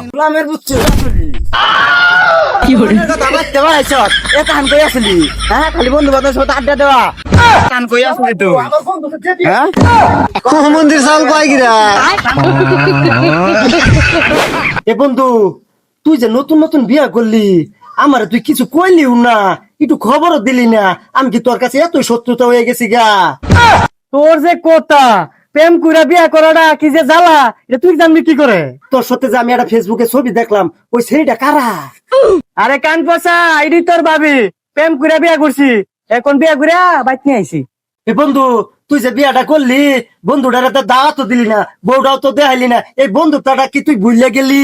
গোলামের বুঝছো কথা বাঁচতে পারাইছ এ কান কই আসলি হ্যাঁ খালি বন্ধু বান্ধব সাথে আড্ডা দেওয়া কান কই আসলি তুই হ্যাঁ মন্দির চাল কয় গিরা এ বন্ধু তুই যে নতুন নতুন বিয়া করলি আমার তুই কিছু কইলিও না একটু খবরও দিলি না আমি কি তোর কাছে এত শত্রুতা হয়ে গেছি গা তোর যে কথা প্রেম কইরা বিয়া করাটা কি যে জ্বালা এটা তুই জানবি কি করে তোর সাথে যে আমি একটা ফেসবুকে ছবি দেখলাম ওই সেইটা কারা আরে কান পয়সা আইডি তোর ভাবি প্রেম কইরা বিয়া করছি এখন বিয়া কইরা বাইক নিয়ে আইছি এ বন্ধু তুই যে বিয়াটা করলি বন্ধুটারে তো দাওয়াতও দিলি না বউটাও তো দেখাইলি না এই বন্ধুটাটা কি তুই ভুলে গেলি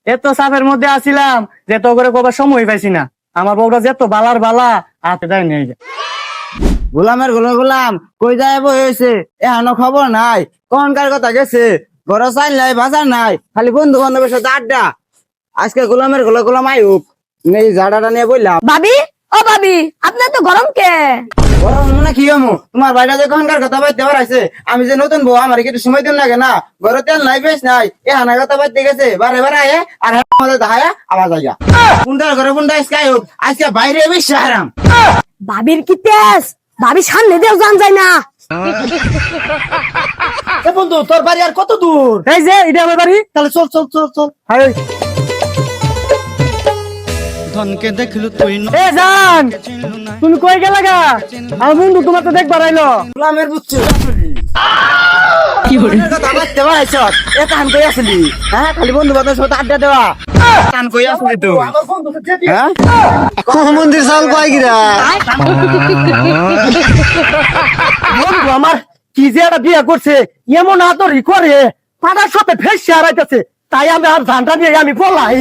এত চাপের মধ্যে আছিলাম যে তো করে কবার সময় পাইছি না আমার বউটা যেত বালার বালা হাতে দেয় নিয়ে যায় গোলামের গোলাম কই যায় হয়েছে এখনো খবর নাই কোনকার কথা গেছে ঘর চাইল নাই বাজার নাই খালি বন্ধু বান্ধবের সাথে আড্ডা আজকে গোলামের গোলাম আইউক এই জাডাটা নিয়ে বললাম ভাবি ও ভাবি আপনার তো গরম কে গরম মানে কি হমু তোমার বাইরে যে কোনকার কথা বাইতে পারাইছে আমি যে নতুন বউ আমার একটু সময় দিন লাগে না ঘরে তেল নাই বেশ নাই এ হানা কথা বাইতে গেছে বারে বারে আয়ে আর আমাদের দাহায়া আওয়াজ আইয়া কোনটার ঘরে কোনটা আজকে আইউক আজকে বাইরে বেশ হারাম ভাবির কি তেজ ভাবি সামনে দেও জান যায় না এ বন্ধু তোর বাড়ি আর কত দূর এই যে এটা আমার বাড়ি তাহলে চল চল চল চল হাই ধনকে দেখলু তুই এ জান তুমি কই গেলা গা আমার বন্ধু তোমার তো দেখবার আইলো গোলামের বুঝছো কি হল কথা বাঁচতে পারাইছ এ কান কই আসলি হ্যাঁ খালি বন্ধু বান্ধব সাথে আড্ডা দেওয়া কান কই আসলি তুই হ্যাঁ মন্দির চাল কয় গিরা বন্ধু আমার কি যে একটা বিয়ে করছে এমন আদরি করে পাড়ার সাথে ফেস হারাইতেছে তাই আমি আর ধানটা নিয়ে আমি পলাই